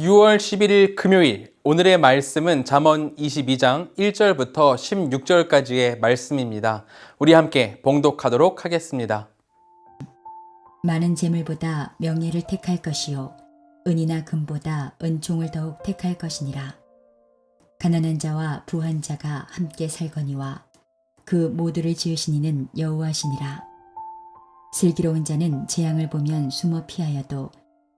6월 11일 금요일, 오늘의 말씀은 잠언 22장 1절부터 16절까지의 말씀입니다. 우리 함께 봉독하도록 하겠습니다. 많은 재물보다 명예를 택할 것이요 은이나 금보다 은총을 더욱 택할 것이니라. 가난한 자와 부한 자가 함께 살거니와 그 모두를 지으신 이는 여호와시니라. 슬기로운 자는 재앙을 보면 숨어 피하여도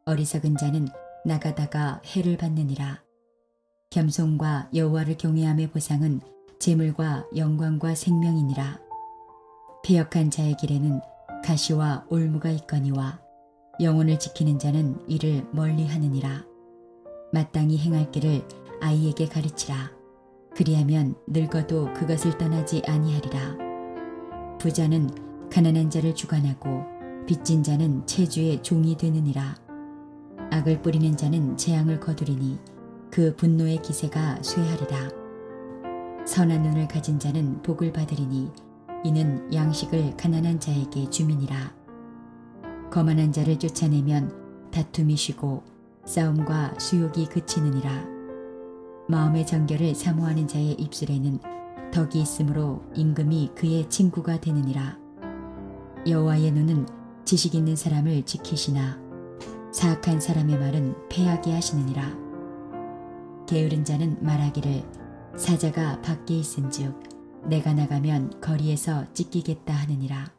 어리석은 자는 나가다가 해를 받느니라. 겸손과 여호와를 경외함의 보상은 재물과 영광과 생명이니라. 패역한 자의 길에는 가시와 올무가 있거니와 영혼을 지키는 자는 이를 멀리하느니라. 마땅히 행할 길을 아이에게 가르치라. 그리하면 늙어도 그것을 떠나지 아니하리라. 부자는 가난한 자를 주관하고 빚진 자는 체주의 종이 되느니라. 악을 뿌리는 자는 재앙을 거두리니 그 분노의 기세가 쇠하리라. 선한 눈을 가진 자는 복을 받으리니 이는 양식을 가난한 자에게 주민이라. 거만한 자를 쫓아내면 다툼이 쉬고 싸움과 수욕이 그치느니라. 마음의 정결을 사모하는 자의 입술에는 덕이 있으므로 임금이 그의 친구가 되느니라. 여호와의 눈은 지식 있는 사람을 지키시나 사악한 사람의 말은 패하게 하시느니라. 게으른 자는 말하기를 사자가 밖에 있은즉 내가 나가면 거리에서 찢기겠다 하느니라.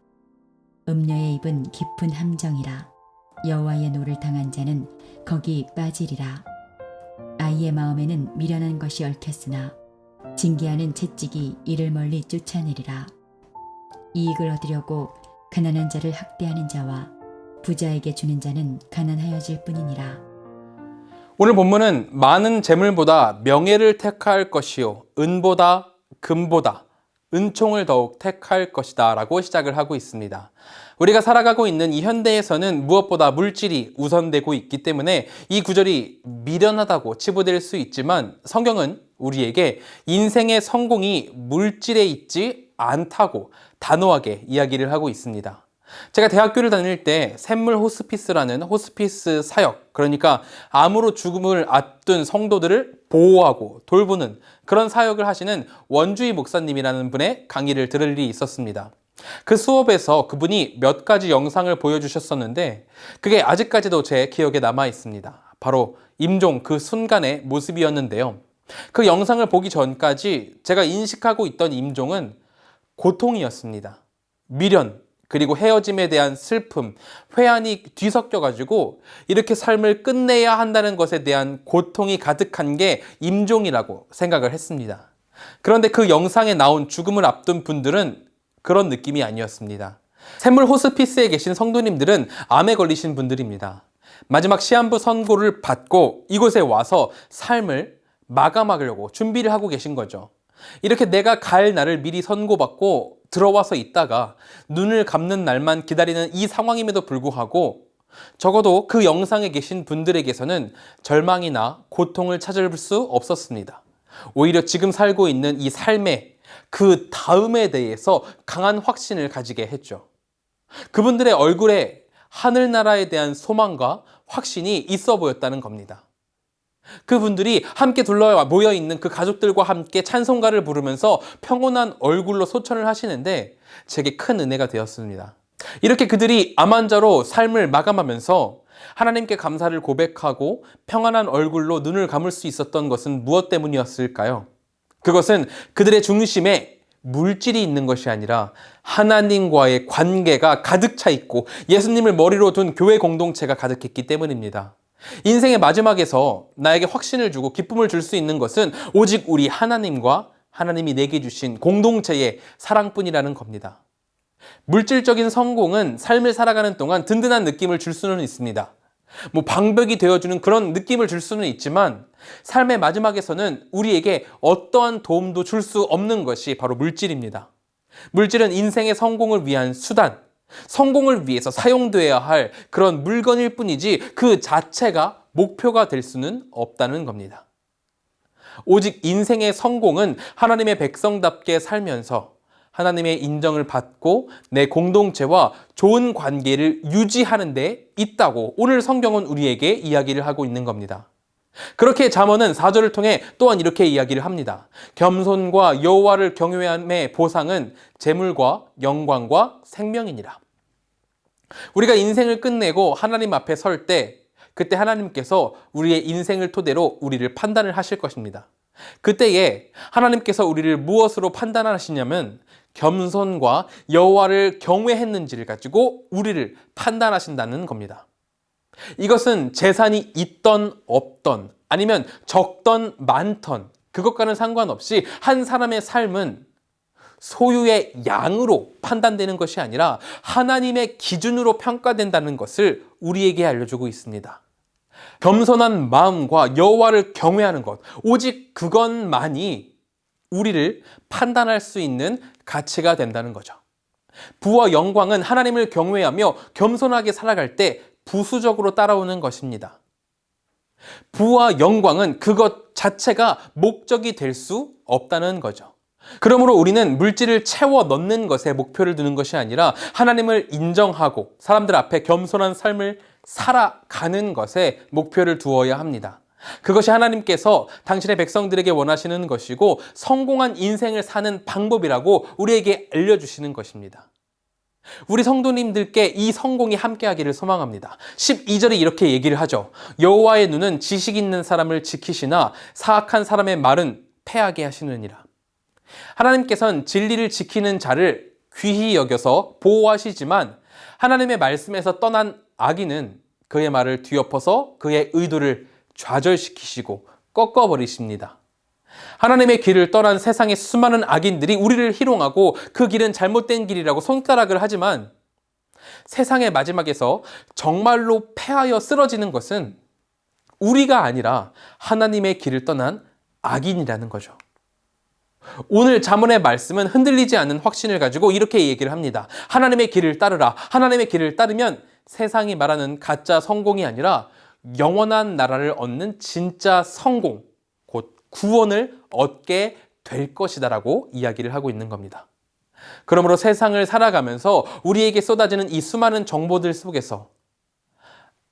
음녀의 입은 깊은 함정이라. 여호와의 노를 당한 자는 거기 빠지리라. 아이의 마음에는 미련한 것이 얽혔으나 징계하는 채찍이 이를 멀리 쫓아내리라. 이익을 얻으려고 가난한 자를 학대하는 자와 부자에게 주는 자는 가난하여질 뿐이니라. 오늘 본문은 많은 재물보다 명예를 택할 것이요 은보다 금보다 은총을 더욱 택할 것이다 라고 시작을 하고 있습니다. 우리가 살아가고 있는 이 현대에서는 무엇보다 물질이 우선되고 있기 때문에 이 구절이 미련하다고 치부될 수 있지만 성경은 우리에게 인생의 성공이 물질에 있지 않다고 단호하게 이야기를 하고 있습니다. 제가 대학교를 다닐 때 샘물 호스피스라는 호스피스 사역, 그러니까 암으로 죽음을 앞둔 성도들을 보호하고 돌보는 그런 사역을 하시는 원주희 목사님이라는 분의 강의를 들을 일이 있었습니다. 그 수업에서 그분이 몇 가지 영상을 보여주셨었는데 그게 아직까지도 제 기억에 남아 있습니다. 바로 임종 그 순간의 모습이었는데요. 그 영상을 보기 전까지 제가 인식하고 있던 임종은 고통이었습니다. 미련, 그리고 헤어짐에 대한 슬픔, 회한이 뒤섞여가지고 이렇게 삶을 끝내야 한다는 것에 대한 고통이 가득한 게 임종이라고 생각을 했습니다. 그런데 그 영상에 나온 죽음을 앞둔 분들은 그런 느낌이 아니었습니다. 샘물 호스피스에 계신 성도님들은 암에 걸리신 분들입니다. 마지막 시한부 선고를 받고 이곳에 와서 삶을 마감하려고 준비를 하고 계신 거죠. 이렇게 내가 갈 날을 미리 선고받고 들어와서 있다가 눈을 감는 날만 기다리는 이 상황임에도 불구하고 적어도 그 영상에 계신 분들에게서는 절망이나 고통을 찾을 수 없었습니다. 오히려 지금 살고 있는 이 삶의 그 다음에 대해서 강한 확신을 가지게 했죠. 그분들의 얼굴에 하늘나라에 대한 소망과 확신이 있어 보였다는 겁니다. 그분들이 함께 둘러 모여있는 그 가족들과 함께 찬송가를 부르면서 평온한 얼굴로 소천을 하시는데 제게 큰 은혜가 되었습니다. 이렇게 그들이 암 환자로 삶을 마감하면서 하나님께 감사를 고백하고 평안한 얼굴로 눈을 감을 수 있었던 것은 무엇 때문이었을까요? 그것은 그들의 중심에 물질이 있는 것이 아니라 하나님과의 관계가 가득 차 있고 예수님을 머리로 둔 교회 공동체가 가득했기 때문입니다. 인생의 마지막에서 나에게 확신을 주고 기쁨을 줄 수 있는 것은 오직 우리 하나님과 하나님이 내게 주신 공동체의 사랑뿐이라는 겁니다. 물질적인 성공은 삶을 살아가는 동안 든든한 느낌을 줄 수는 있습니다. 방벽이 되어주는 그런 느낌을 줄 수는 있지만 삶의 마지막에서는 우리에게 어떠한 도움도 줄 수 없는 것이 바로 물질입니다. 물질은 인생의 성공을 위한 수단, 성공을 위해서 사용되어야 할 그런 물건일 뿐이지 그 자체가 목표가 될 수는 없다는 겁니다. 오직 인생의 성공은 하나님의 백성답게 살면서 하나님의 인정을 받고 내 공동체와 좋은 관계를 유지하는 데 있다고 오늘 성경은 우리에게 이야기를 하고 있는 겁니다. 그렇게 잠언은 4절을 통해 또한 이렇게 이야기를 합니다. 겸손과 여호와를 경외함의 보상은 재물과 영광과 생명이니라. 우리가 인생을 끝내고 하나님 앞에 설 때 그때 하나님께서 우리의 인생을 토대로 우리를 판단을 하실 것입니다. 그때에 하나님께서 우리를 무엇으로 판단하시냐면 겸손과 여호와를 경외했는지를 가지고 우리를 판단하신다는 겁니다. 이것은 재산이 있던 없던 아니면 적던 많던 그것과는 상관없이 한 사람의 삶은 소유의 양으로 판단되는 것이 아니라 하나님의 기준으로 평가된다는 것을 우리에게 알려주고 있습니다. 겸손한 마음과 여호와를 경외하는 것, 오직 그것만이 우리를 판단할 수 있는 가치가 된다는 거죠. 부와 영광은 하나님을 경외하며 겸손하게 살아갈 때 부수적으로 따라오는 것입니다. 부와 영광은 그것 자체가 목적이 될 수 없다는 거죠. 그러므로 우리는 물질을 채워 넣는 것에 목표를 두는 것이 아니라 하나님을 인정하고 사람들 앞에 겸손한 삶을 살아가는 것에 목표를 두어야 합니다. 그것이 하나님께서 당신의 백성들에게 원하시는 것이고 성공한 인생을 사는 방법이라고 우리에게 알려주시는 것입니다. 우리 성도님들께 이 성공이 함께하기를 소망합니다. 12절에 이렇게 얘기를 하죠. 여호와의 눈은 지식 있는 사람을 지키시나 사악한 사람의 말은 패하게 하시느니라. 하나님께서는 진리를 지키는 자를 귀히 여겨서 보호하시지만 하나님의 말씀에서 떠난 악인은 그의 말을 뒤엎어서 그의 의도를 좌절시키시고 꺾어버리십니다. 하나님의 길을 떠난 세상의 수많은 악인들이 우리를 희롱하고 그 길은 잘못된 길이라고 손가락을 하지만 세상의 마지막에서 정말로 패하여 쓰러지는 것은 우리가 아니라 하나님의 길을 떠난 악인이라는 거죠. 오늘 잠언의 말씀은 흔들리지 않는 확신을 가지고 이렇게 얘기를 합니다. 하나님의 길을 따르라. 하나님의 길을 따르면 세상이 말하는 가짜 성공이 아니라 영원한 나라를 얻는 진짜 성공, 곧 구원을 얻게 될 것이다라고 이야기를 하고 있는 겁니다. 그러므로 세상을 살아가면서 우리에게 쏟아지는 이 수많은 정보들 속에서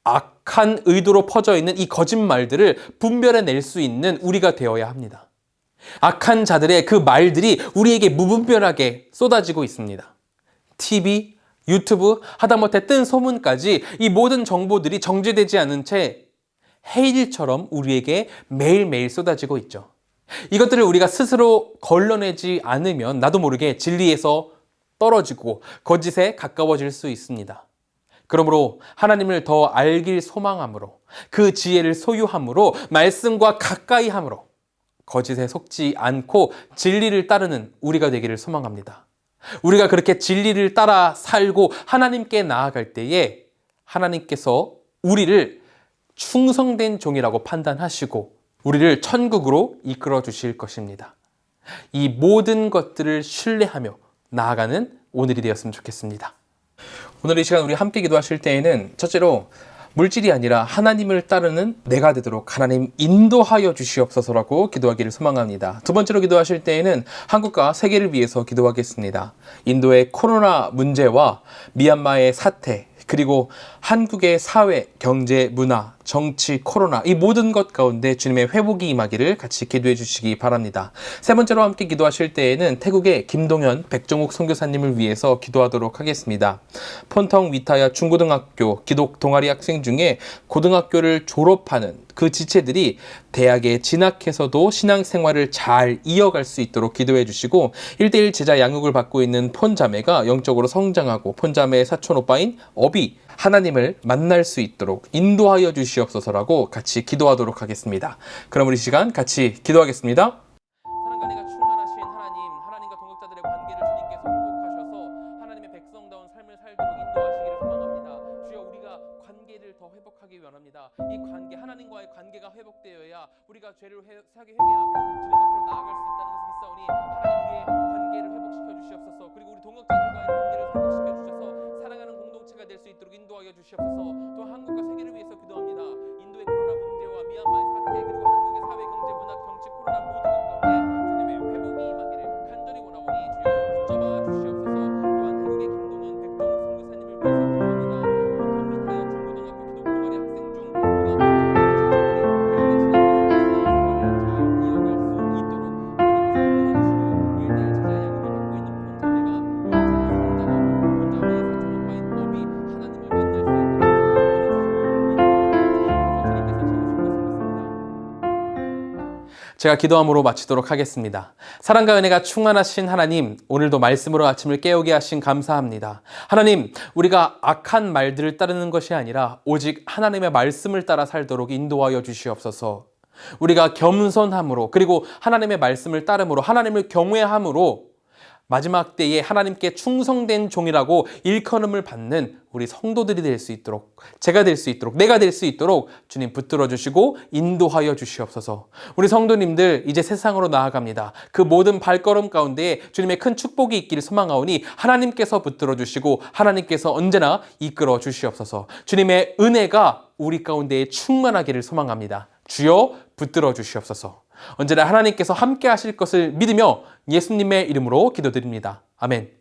악한 의도로 퍼져 있는 이 거짓말들을 분별해낼 수 있는 우리가 되어야 합니다. 악한 자들의 그 말들이 우리에게 무분별하게 쏟아지고 있습니다. TV, 유튜브, 하다못해 뜬 소문까지 이 모든 정보들이 정제되지 않은 채 해일처럼 우리에게 매일매일 쏟아지고 있죠. 이것들을 우리가 스스로 걸러내지 않으면 나도 모르게 진리에서 떨어지고 거짓에 가까워질 수 있습니다. 그러므로 하나님을 더 알길 소망함으로 그 지혜를 소유함으로 말씀과 가까이 함으로 거짓에 속지 않고 진리를 따르는 우리가 되기를 소망합니다. 우리가 그렇게 진리를 따라 살고 하나님께 나아갈 때에 하나님께서 우리를 충성된 종이라고 판단하시고 우리를 천국으로 이끌어 주실 것입니다. 이 모든 것들을 신뢰하며 나아가는 오늘이 되었으면 좋겠습니다. 오늘 이 시간 우리 함께 기도하실 때에는 첫째로 물질이 아니라 하나님을 따르는 내가 되도록 하나님 인도하여 주시옵소서라고 기도하기를 소망합니다. 두 번째로 기도하실 때에는 한국과 세계를 위해서 기도하겠습니다. 인도의 코로나 문제와 미얀마의 사태, 그리고 한국의 사회, 경제, 문화, 정치, 코로나 이 모든 것 가운데 주님의 회복이 임하기를 같이 기도해 주시기 바랍니다. 세 번째로 함께 기도하실 때에는 태국의 김동현, 백종욱 선교사님을 위해서 기도하도록 하겠습니다. 폰텅 위타야 중고등학교 기독 동아리 학생 중에 고등학교를 졸업하는 그 지체들이 대학에 진학해서도 신앙생활을 잘 이어갈 수 있도록 기도해 주시고 1:1 제자 양육을 받고 있는 폰자매가 영적으로 성장하고 폰자매의 사촌오빠인 업이 하나님을 만날 수 있도록 인도하여 주시옵소서라고 같이 기도하도록 하겠습니다. 그럼 우리 시간 같이 기도하겠습니다. 사랑과 은혜가 충만하신 하나님, 하나님과 동역자들의 관계를 주님께서 회복하셔서 하나님의 백성다운 삶을 살도록 인도하시기를 소망합니다. 주여 우리가 관계를 더 회복하기 원합니다. 이 관계, 하나님과의 관계가 회복되어야 우리가 죄를 사하게 회개하고 주님 앞으로 나아갈 수 있다는 것을 믿사오니 하나님 우리의 관계를 회복시켜 주시옵소서. 그리고 우리 동역자들과의 관계를 회복시켜 주셔서 사랑하는 공동체가 될 수 있도록 인도하여 주시옵소서. 또 한국과 세계를 위해서 기도합니다. 인도의 코로나 문제와 미얀마의 사태 그리고 한국의 사회, 경제, 문화, 정치, 코로나 모든 것 가운데 주님의 회복이 임하기를 간절히 원하오니 주여 붙잡아 주시옵소서. 또한 태국의 김동원, 백종욱 선교사님을 위해서 기도합니다. 폰텅 위타야 중고등학교 기독 동아리 학생 중 고등학교 졸업하는 지체들이 대학에 진학 제가 기도함으로 마치도록 하겠습니다. 사랑과 은혜가 충만하신 하나님, 오늘도 말씀으로 아침을 깨우게 하신 감사합니다. 하나님, 우리가 악한 말들을 따르는 것이 아니라 오직 하나님의 말씀을 따라 살도록 인도하여 주시옵소서. 우리가 겸손함으로, 그리고 하나님의 말씀을 따름으로, 하나님을 경외함으로 마지막 때에 하나님께 충성된 종이라고 일컬음을 받는 우리 성도들이 될 수 있도록, 제가 될 수 있도록, 내가 될 수 있도록 주님 붙들어 주시고 인도하여 주시옵소서. 우리 성도님들 이제 세상으로 나아갑니다. 그 모든 발걸음 가운데 주님의 큰 축복이 있기를 소망하오니 하나님께서 붙들어 주시고 하나님께서 언제나 이끌어 주시옵소서. 주님의 은혜가 우리 가운데에 충만하기를 소망합니다. 주여 붙들어 주시옵소서. 언제나 하나님께서 함께 하실 것을 믿으며 예수님의 이름으로 기도드립니다. 아멘.